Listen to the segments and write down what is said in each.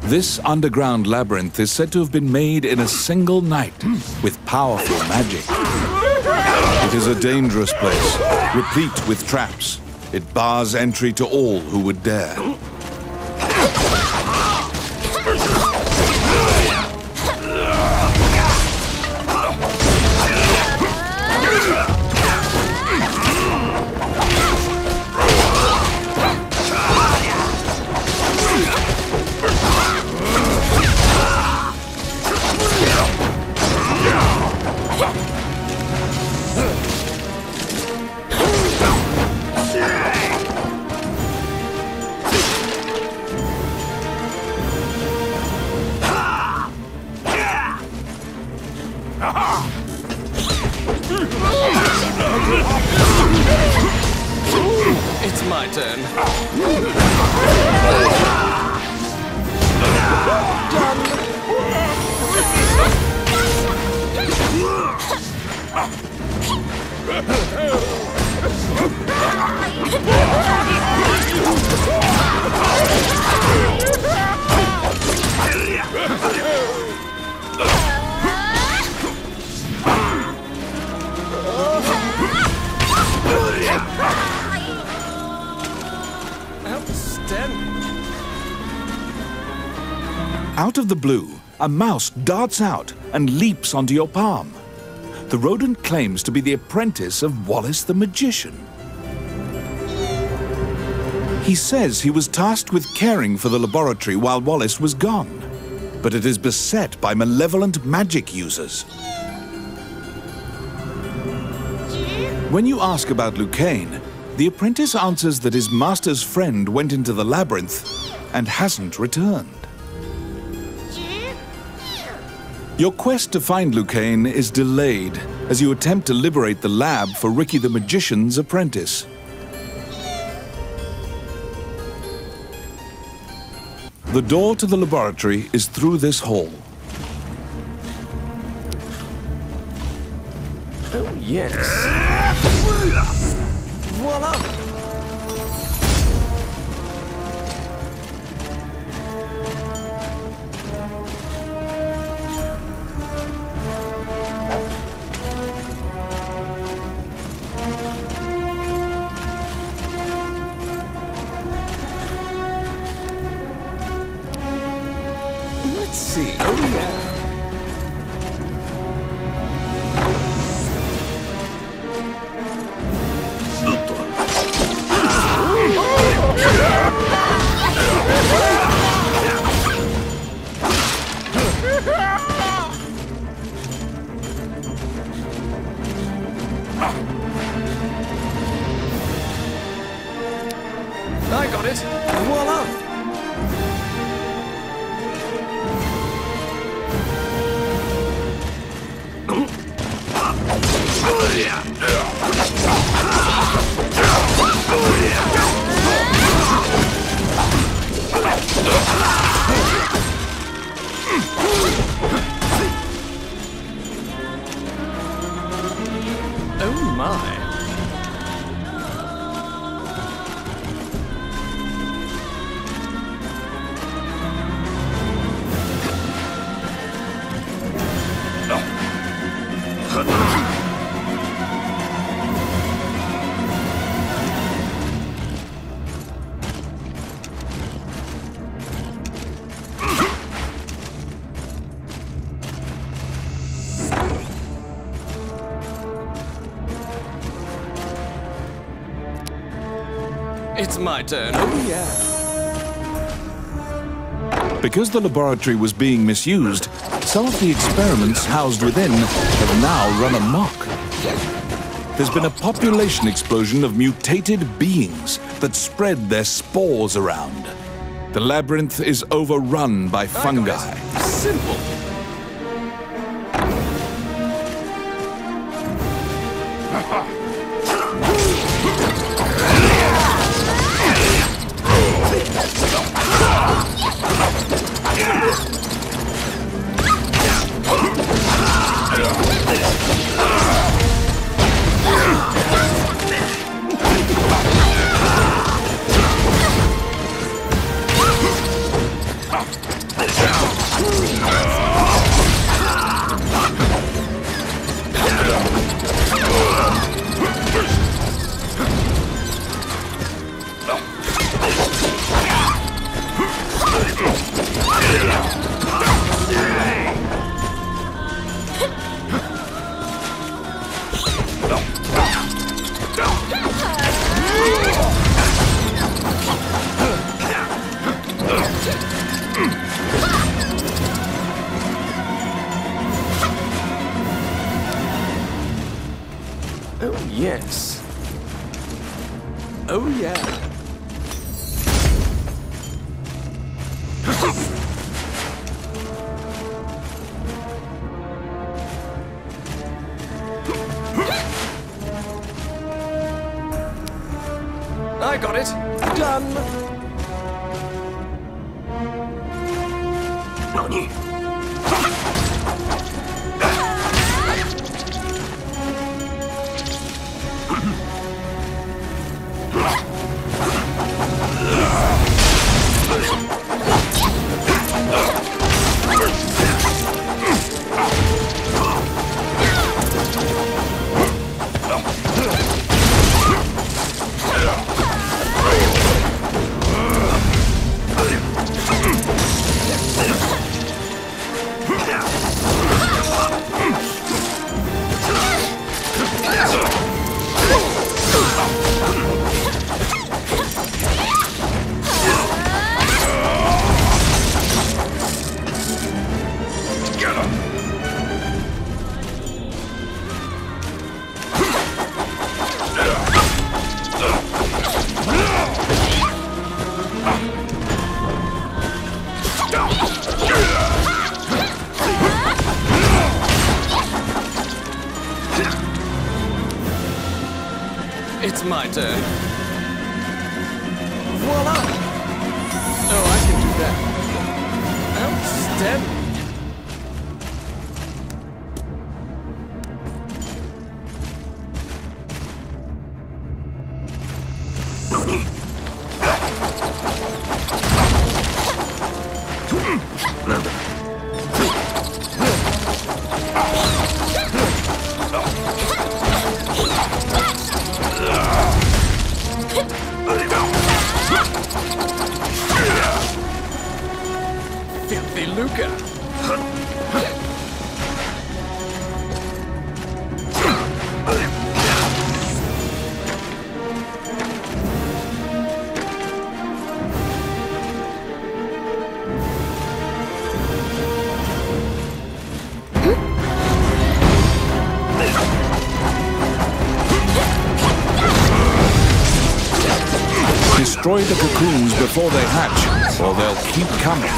This underground labyrinth is said to have been made in a single night with powerful magic. It is a dangerous place, replete with traps. It bars entry to all who would dare. It's my turn. Out of the blue, a mouse darts out and leaps onto your palm. The rodent claims to be the apprentice of Wallace the magician. He says he was tasked with caring for the laboratory while Wallace was gone, but it is beset by malevolent magic users. When you ask about Lucane, the apprentice answers that his master's friend went into the labyrinth and hasn't returned. Your quest to find Lucane is delayed as you attempt to liberate the lab for Ricky the Magician's apprentice. The door to the laboratory is through this hall. Oh, yes. Voila! Let's see. Oh, yeah. I got it. Voila! Oh my. It's my turn. Oh, yeah. Because the laboratory was being misused, some of the experiments housed within have now run amok. there's been a population explosion of mutated beings that spread their spores around. The labyrinth is overrun by fungi. Simple. Oh, yes. Oh, yeah. I got it. Done. Nani? It's my turn. Voila! Oh, I can do that. Outstanding. Filthy Luca. Destroy the cocoons before they hatch, or they'll keep coming.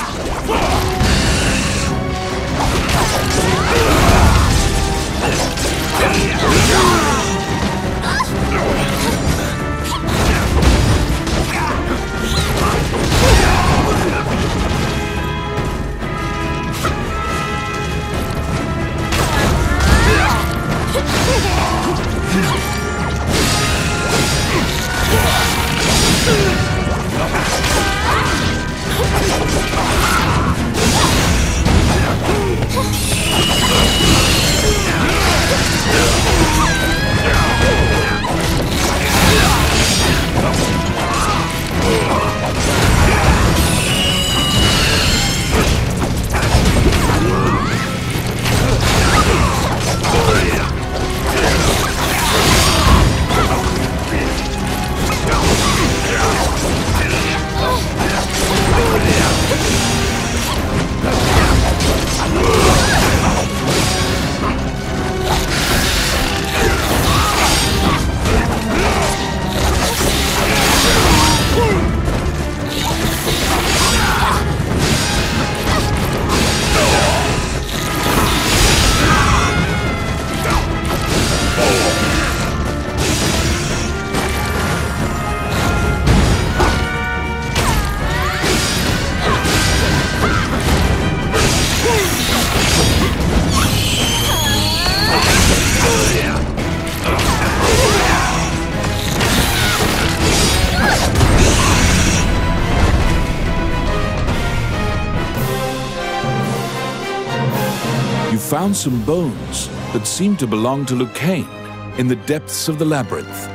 found some bones that seem to belong to Lucane in the depths of the labyrinth.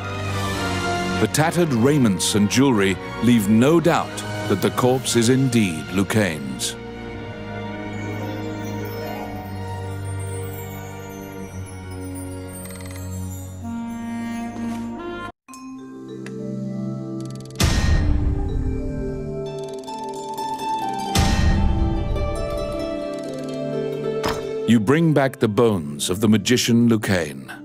The tattered raiments and jewelry leave no doubt that the corpse is indeed Lucane's. You bring back the bones of the magician Lucane.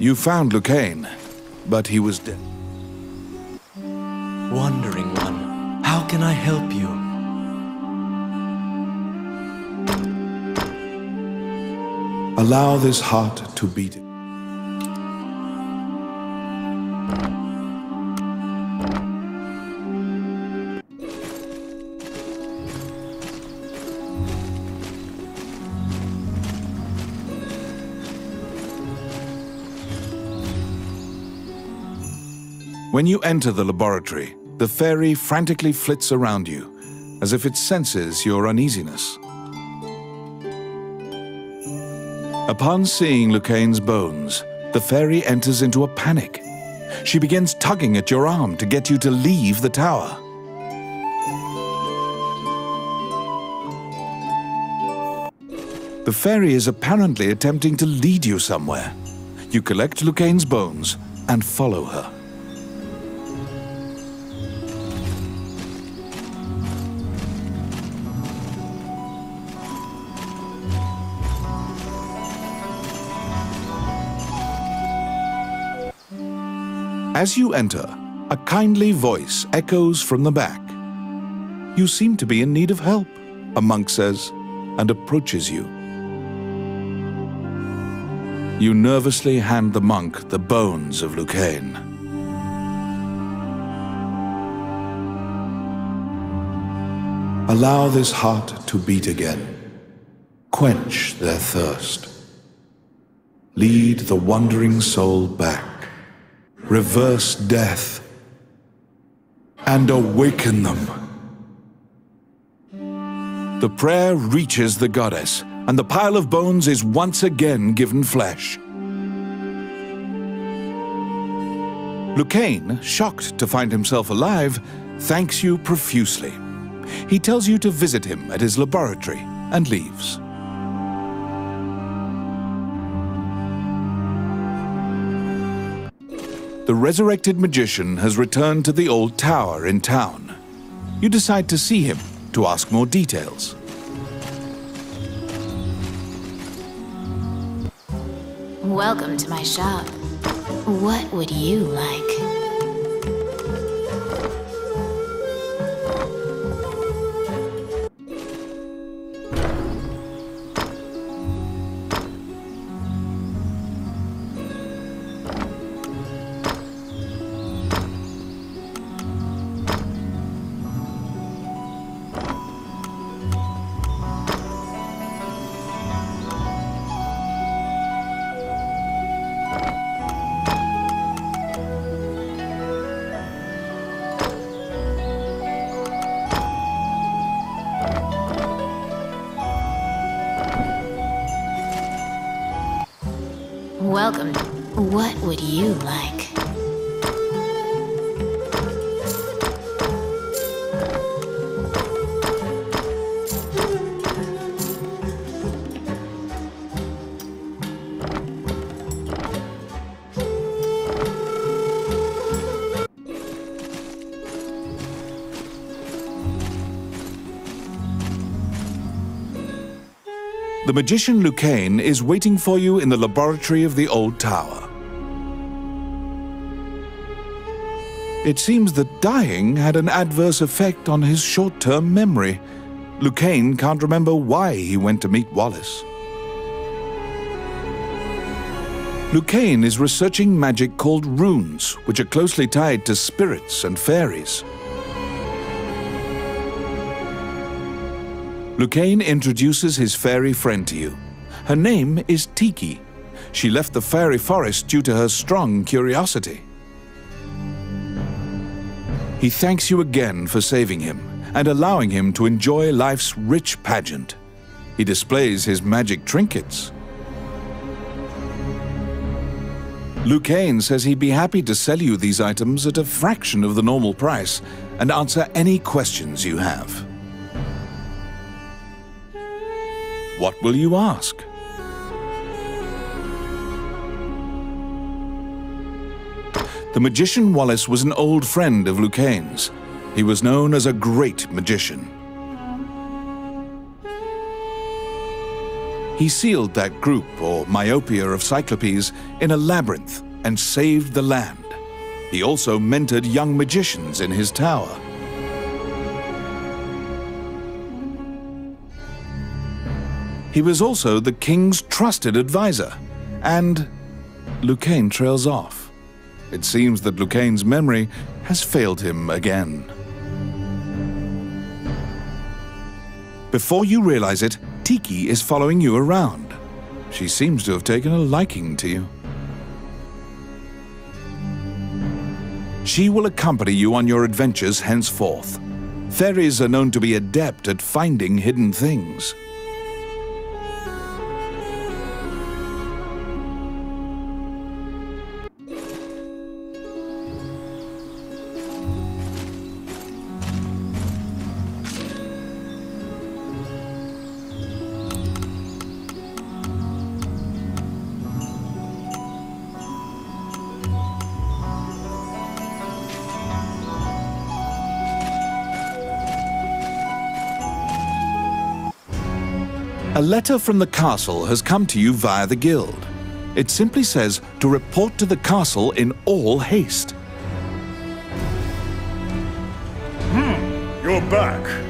You found Lucane, but he was dead. Wandering One, how can I help you? Allow this heart to beat. When you enter the laboratory, the fairy frantically flits around you, as if it senses your uneasiness. Upon seeing Lucane's bones, the fairy enters into a panic. She begins tugging at your arm to get you to leave the tower. The fairy is apparently attempting to lead you somewhere. You collect Lucane's bones and follow her. As you enter, a kindly voice echoes from the back. You seem to be in need of help, a monk says, and approaches you. You nervously hand the monk the bones of Lucane. Allow this heart to beat again. Quench their thirst. Lead the wandering soul back. Reverse death, and awaken them. The prayer reaches the goddess, and the pile of bones is once again given flesh. Lucane, shocked to find himself alive, thanks you profusely. He tells you to visit him at his laboratory and leaves. The resurrected magician has returned to the old tower in town. You decide to see him to ask more details. Welcome to my shop. What would you like? Welcome. What would you like? The magician Lucane is waiting for you in the laboratory of the old tower. It seems that dying had an adverse effect on his short-term memory. Lucane can't remember why he went to meet Wallace. Lucane is researching magic called runes, which are closely tied to spirits and fairies. Lucane introduces his fairy friend to you. Her name is Tiki. She left the fairy forest due to her strong curiosity. He thanks you again for saving him and allowing him to enjoy life's rich pageant. He displays his magic trinkets. Lucane says he'd be happy to sell you these items at a fraction of the normal price and answer any questions you have. What will you ask? The magician Wallace was an old friend of Lucane's. He was known as a great magician. He sealed that group, or myopia of Cyclopes, in a labyrinth and saved the land. He also mentored young magicians in his tower. He was also the king's trusted advisor, and Lucane trails off. It seems that Lucane's memory has failed him again. Before you realize it, Tiki is following you around. She seems to have taken a liking to you. She will accompany you on your adventures henceforth. Fairies are known to be adept at finding hidden things. A letter from the castle has come to you via the guild. It simply says to report to the castle in all haste. You're back.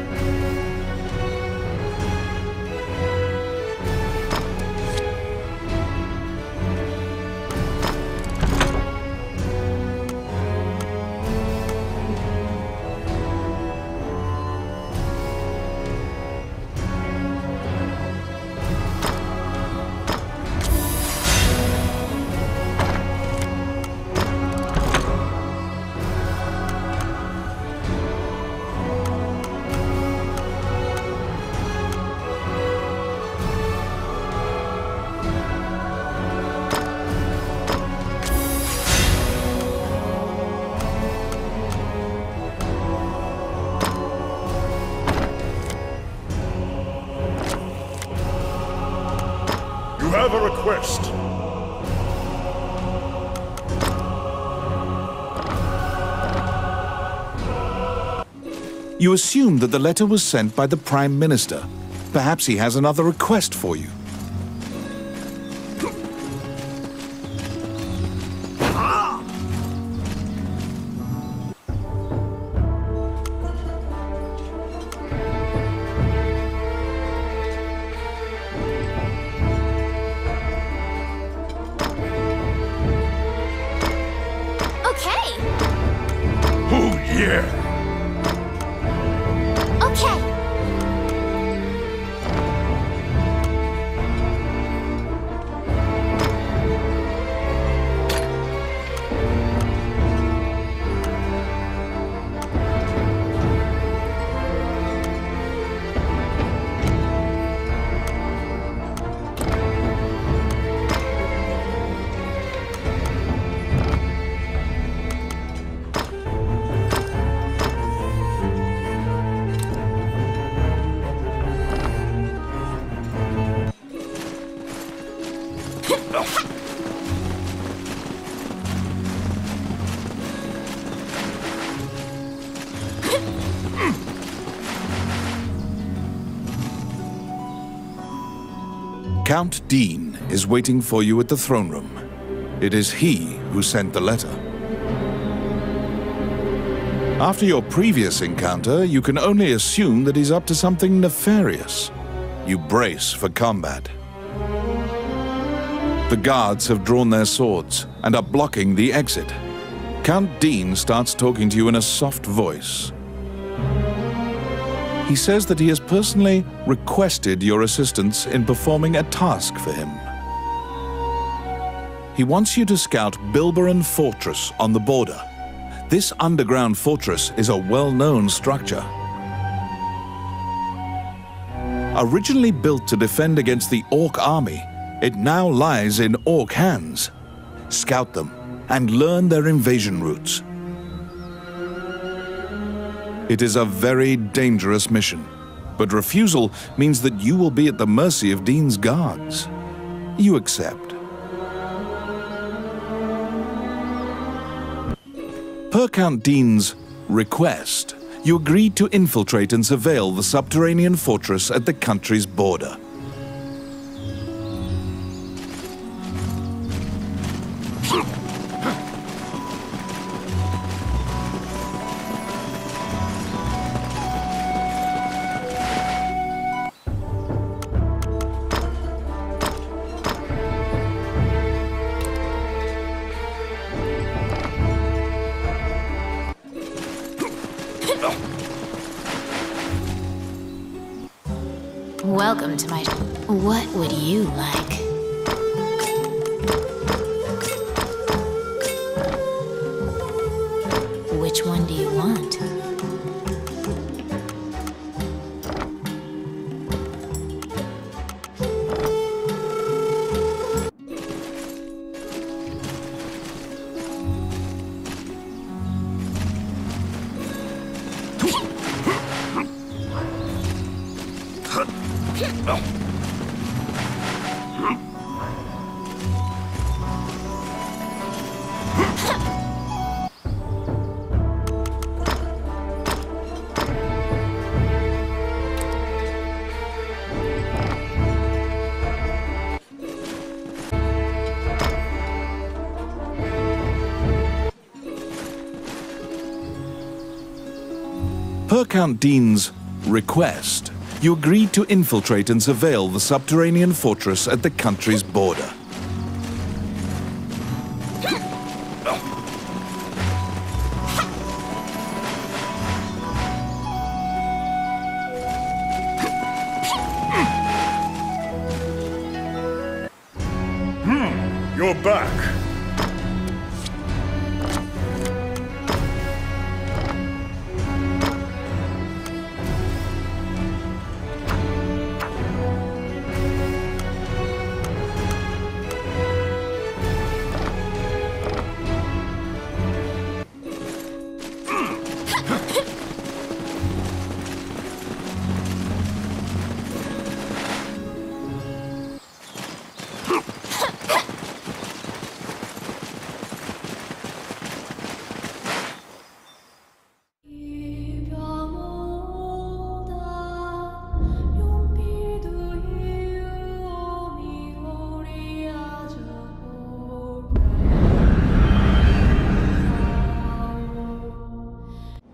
I have a request. You assume that the letter was sent by the Prime Minister. Perhaps he has another request for you. Count Dean is waiting for you at the throne room. It is he who sent the letter. After your previous encounter, you can only assume that he's up to something nefarious. You brace for combat. The guards have drawn their swords and are blocking the exit. Count Dean starts talking to you in a soft voice. He says that he has personally requested your assistance in performing a task for him. He wants you to scout Bilberon Fortress on the border. This underground fortress is a well-known structure. Originally built to defend against the Orc army, it now lies in Orc hands. Scout them and learn their invasion routes. It is a very dangerous mission, but refusal means that you will be at the mercy of Dean's guards. You accept. Per Count Dean's request, you agreed to infiltrate and surveil the subterranean fortress at the country's border. Welcome to my... What would you like? Which one do you want? Per Count Dean's request, you agreed to infiltrate and surveil the subterranean fortress at the country's border. You're back.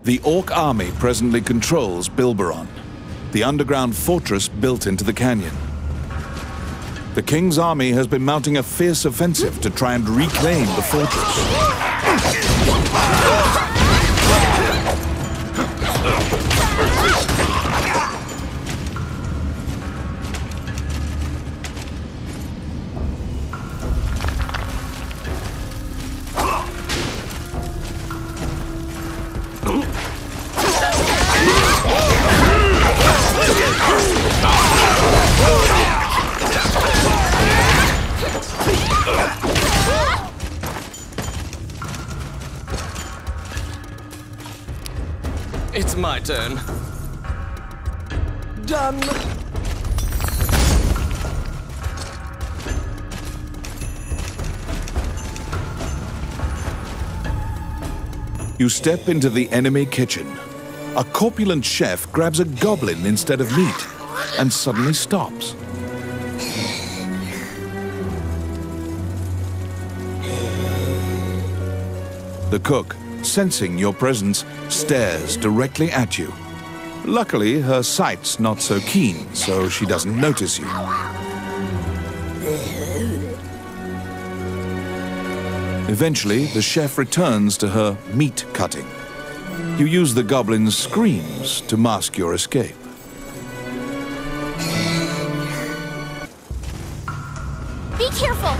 The Orc army presently controls Bilberon, the underground fortress built into the canyon. The King's army has been mounting a fierce offensive to try and reclaim the fortress. It's my turn. Done. You step into the enemy kitchen. A corpulent chef grabs a goblin instead of meat and suddenly stops. The cook sensing your presence, stares directly at you. Luckily, her sight's not so keen, so she doesn't notice you. Eventually, the chef returns to her meat cutting. You use the goblin's screams to mask your escape. Be careful!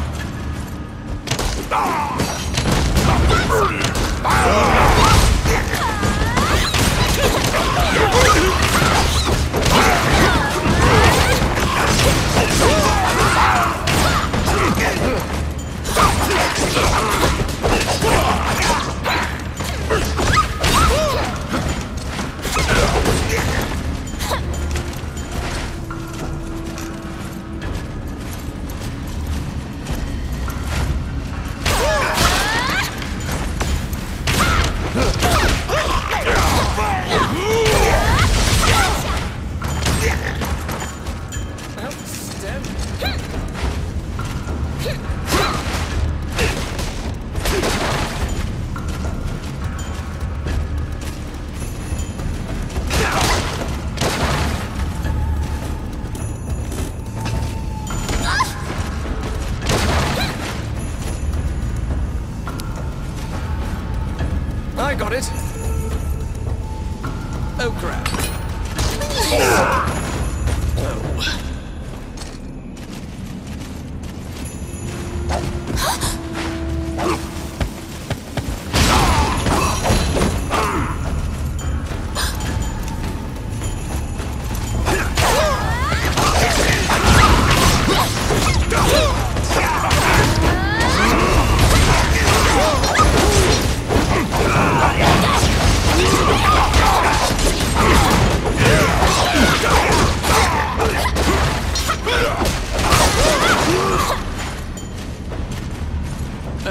I got it. Oh, crap.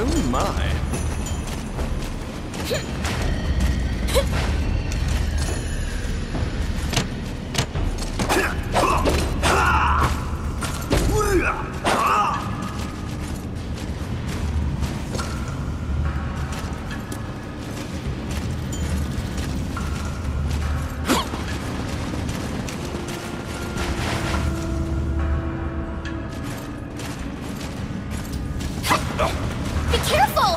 Oh, my. Be careful!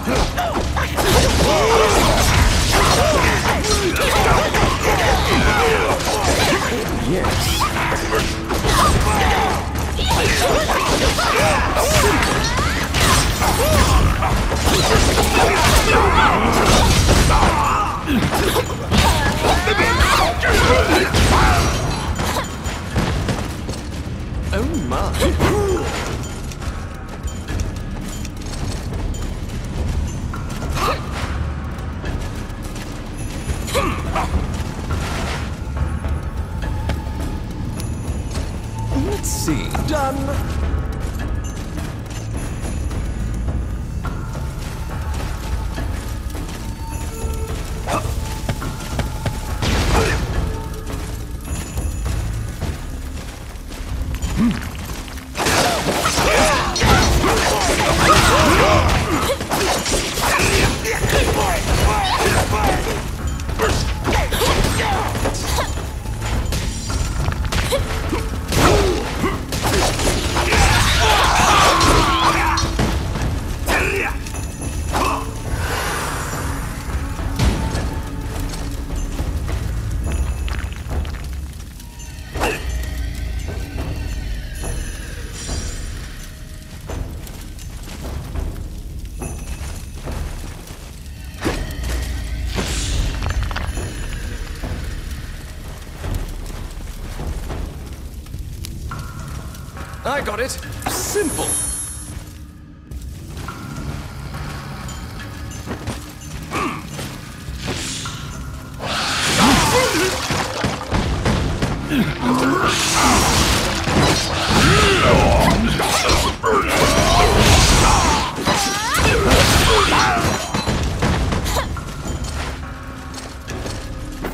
Oh, my. Let's see. Done. I got it. Simple.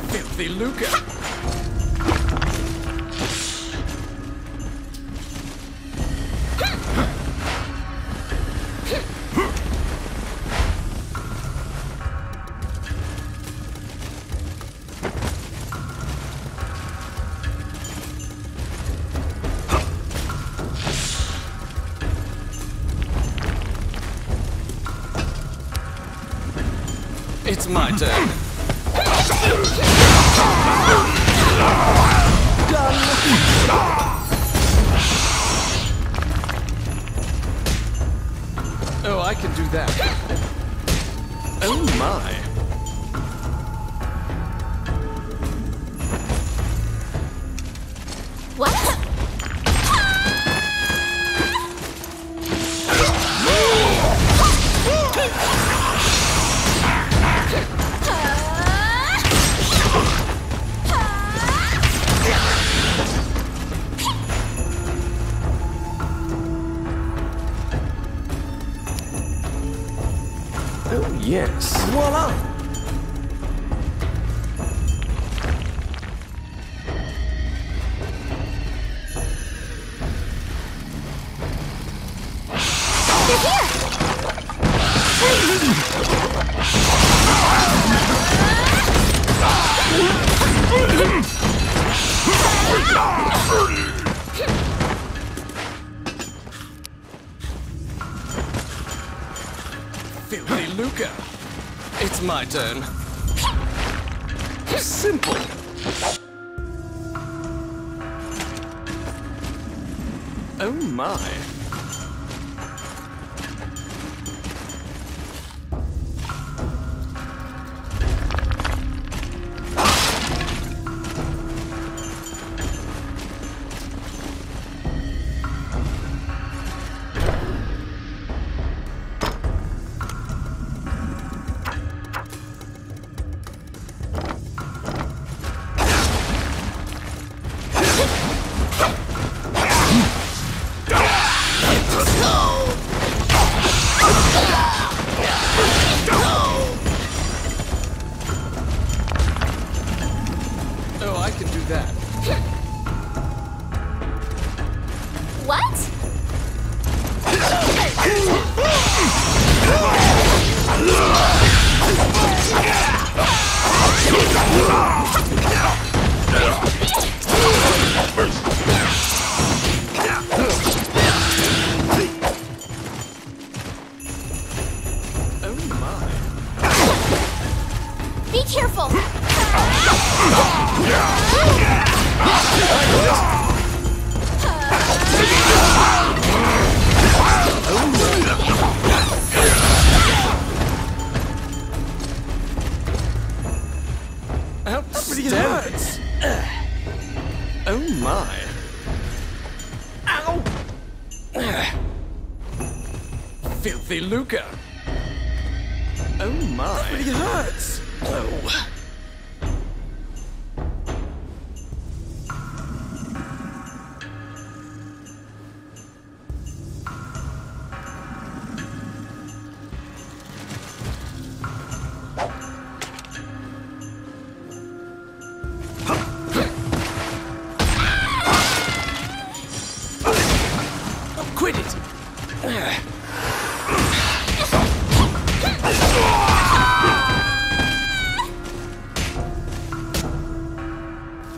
Filthy Luca. It's my turn. Oh, I can do that. Oh my. What? Oh yes. Voila! Filthy Luca. It's my turn. Simple. Oh my. Oh, I can do that. What? Oh my. Be careful! Outstanding. Oh my. Ow! Filthy Luca. Oh my. That really hurts. Oh. Quit it!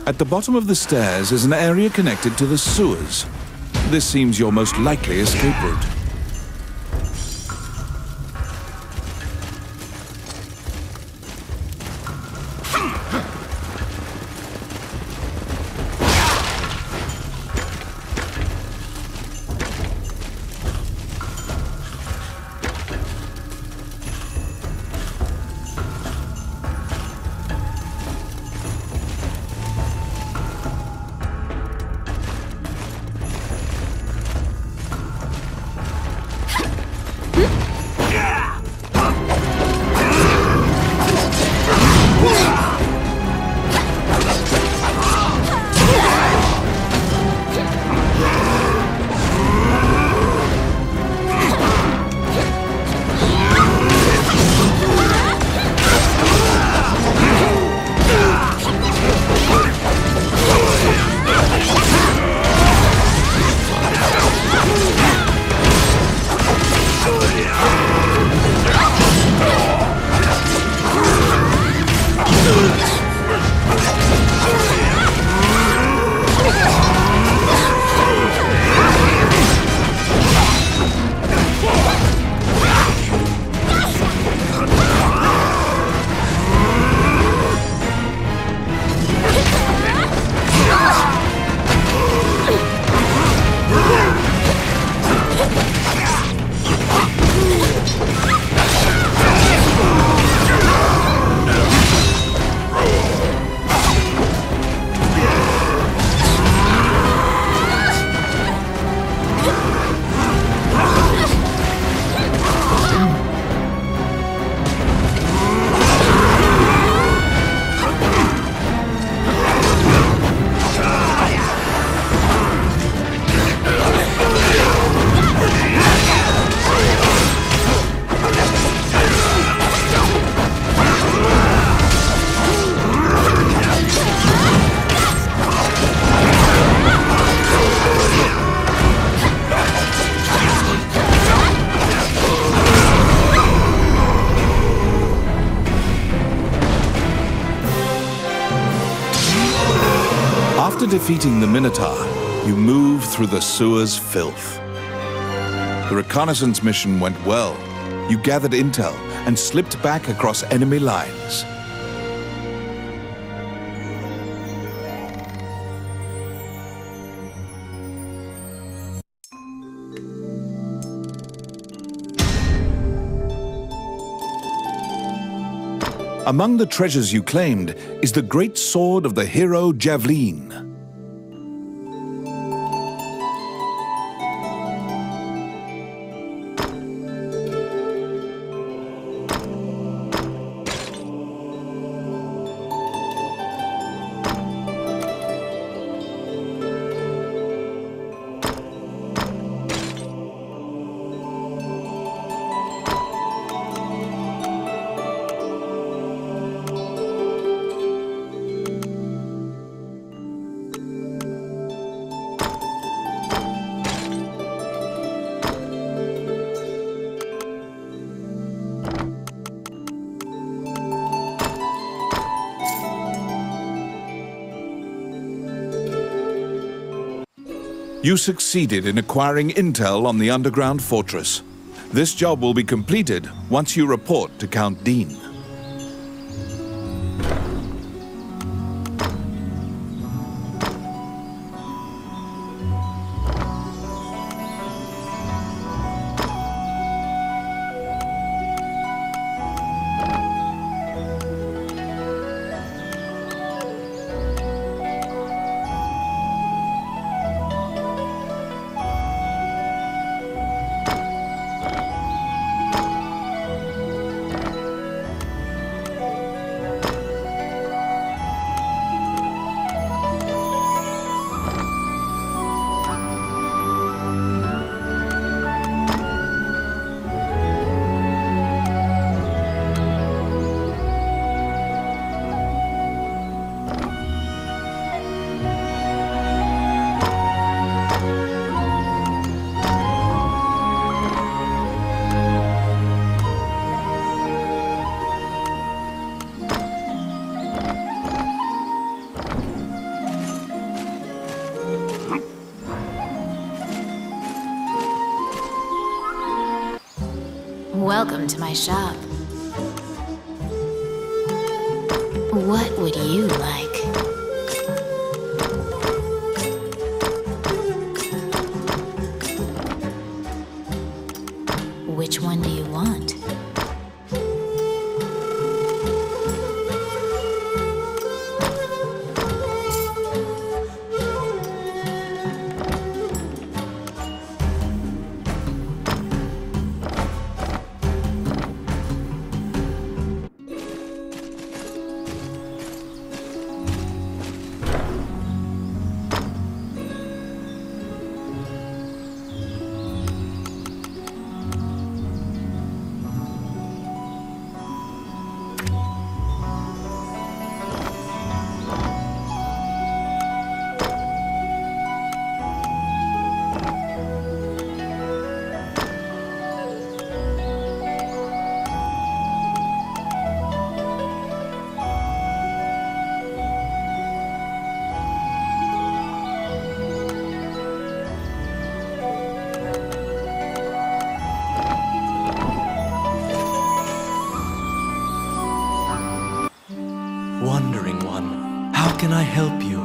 At the bottom of the stairs is an area connected to the sewers. This seems your most likely escape route. After defeating the Minotaur, you move through the sewer's filth. The reconnaissance mission went well. You gathered intel and slipped back across enemy lines. Among the treasures you claimed is the great sword of the hero Javelin. You succeeded in acquiring intel on the underground fortress. This job will be completed once you report to Count Dean. Welcome to my shop. What would you like? Which one do you want? Wandering one, how can I help you?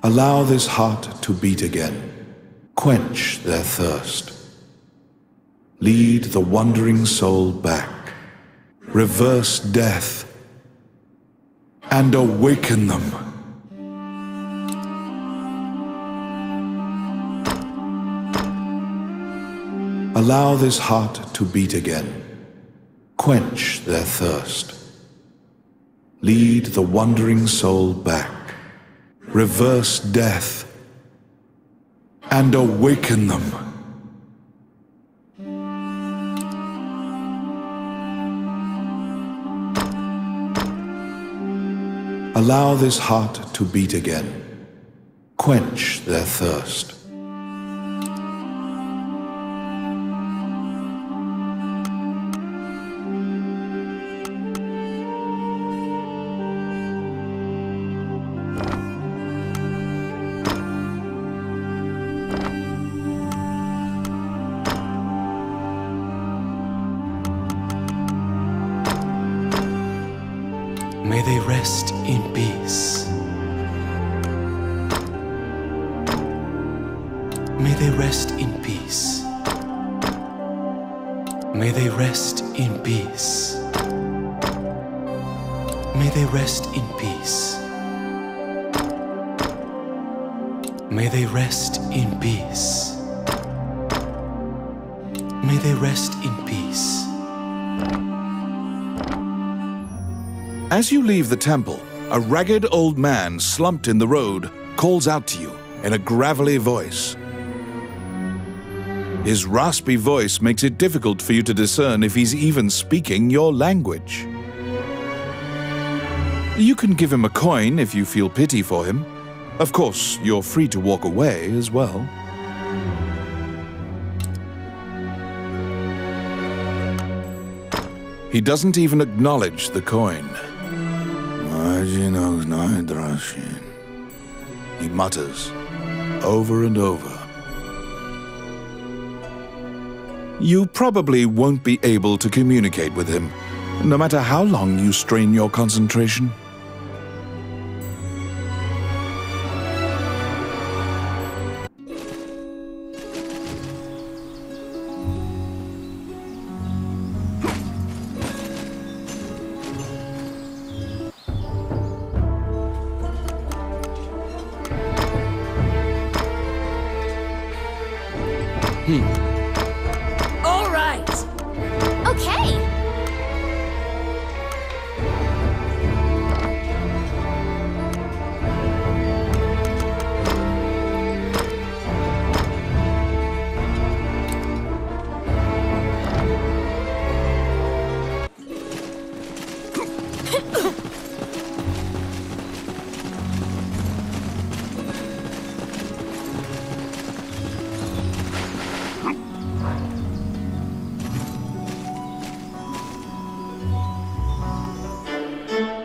Allow this heart to beat again. Quench their thirst. Lead the wandering soul back. Reverse death. And awaken them. Allow this heart to beat again. Quench their thirst. Lead the wandering soul back. Reverse death. And awaken them. Allow this heart to beat again. Quench their thirst. May they rest in peace. May they rest in peace. May they rest in peace. May they rest in peace. May they rest in peace. May they rest in peace. As you leave the temple, a ragged old man slumped in the road calls out to you in a gravelly voice. His raspy voice makes it difficult for you to discern if he's even speaking your language. You can give him a coin if you feel pity for him. Of course, you're free to walk away as well. He doesn't even acknowledge the coin. He mutters over and over. You probably won't be able to communicate with him, no matter how long you strain your concentration. All right. Okay.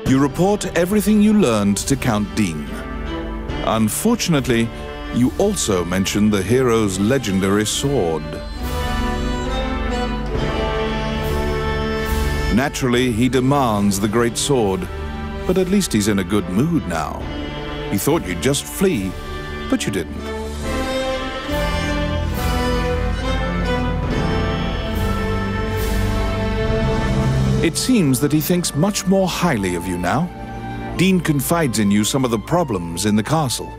You report everything you learned to Count Dean. Unfortunately, you also mention the hero's legendary sword. Naturally, he demands the great sword, but at least he's in a good mood now. He thought you'd just flee, but you didn't. It seems that he thinks much more highly of you now. Dean confides in you some of the problems in the castle.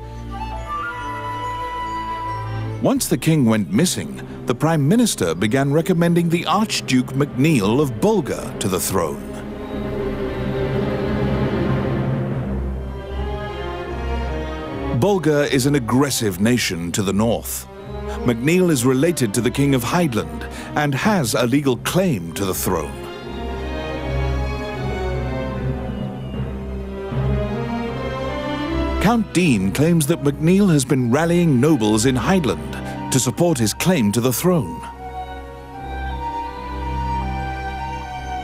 Once the king went missing, the Prime Minister began recommending the Archduke MacNeil of Bulgar to the throne. Bulgar is an aggressive nation to the north. MacNeil is related to the King of Highland and has a legal claim to the throne. Count Dean claims that MacNeil has been rallying nobles in Highland to support his claim to the throne.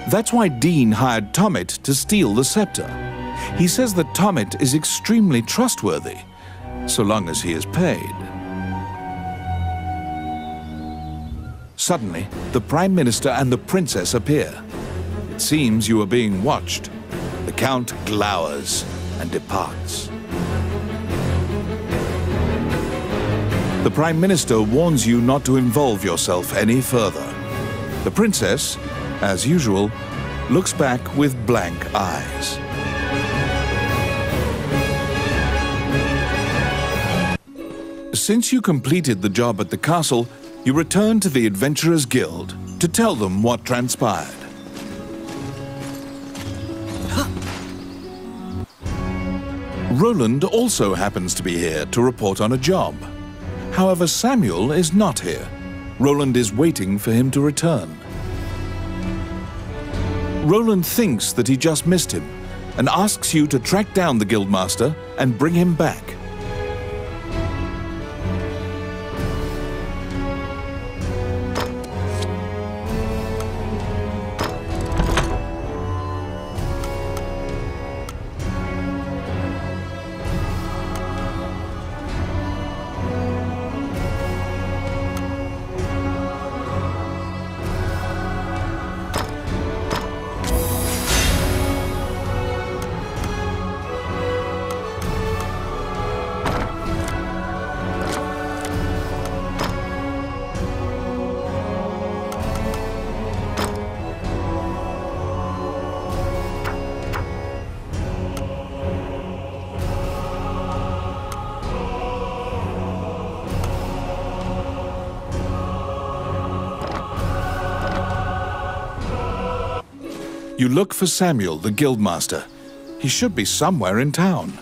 That's why Dean hired Tommet to steal the scepter. He says that Tommet is extremely trustworthy, so long as he is paid. Suddenly, the Prime Minister and the Princess appear. It seems you are being watched. The Count glowers and departs. The Prime Minister warns you not to involve yourself any further. The Princess, as usual, looks back with blank eyes. Since you completed the job at the castle, you return to the Adventurers Guild to tell them what transpired. Roland also happens to be here to report on a job. However, Samuel is not here. Roland is waiting for him to return. Roland thinks that he just missed him and asks you to track down the Guildmaster and bring him back. You look for Samuel, the guildmaster. He should be somewhere in town.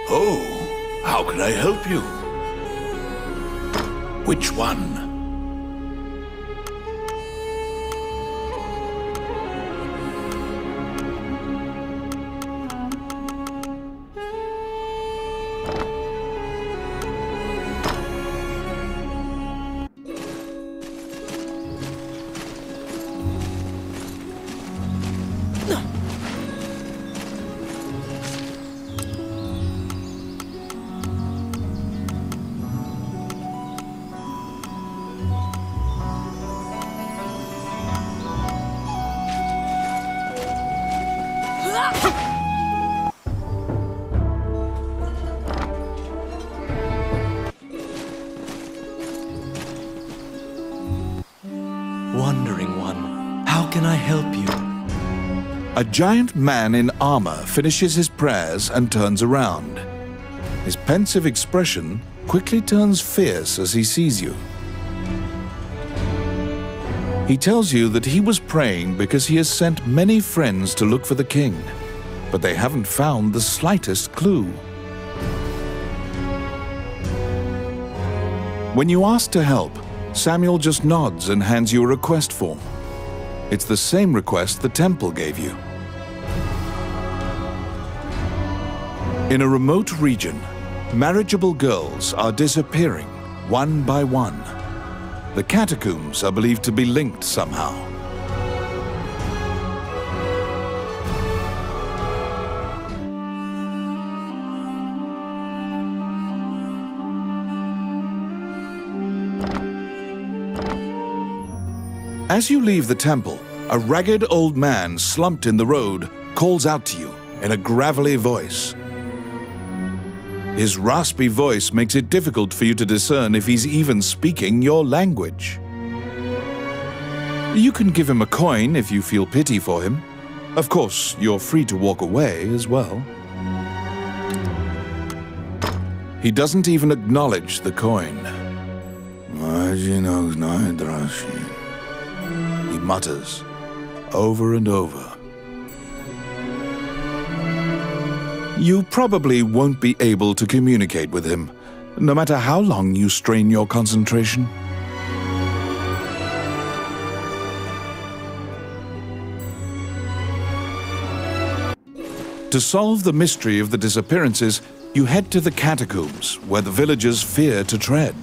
Oh, how can I help you? Which one? Wandering one, how can I help you? A giant man in armor finishes his prayers and turns around. His pensive expression quickly turns fierce as he sees you. He tells you that he was praying because he has sent many friends to look for the king, but they haven't found the slightest clue. When you ask to help, Samuel just nods and hands you a request form. It's the same request the temple gave you. In a remote region, marriageable girls are disappearing one by one. The catacombs are believed to be linked somehow. As you leave the temple, a ragged old man slumped in the road calls out to you in a gravelly voice. His raspy voice makes it difficult for you to discern if he's even speaking your language. You can give him a coin if you feel pity for him. Of course, you're free to walk away as well. He doesn't even acknowledge the coin. He mutters over and over. You probably won't be able to communicate with him, no matter how long you strain your concentration. To solve the mystery of the disappearances, you head to the catacombs, where the villagers fear to tread.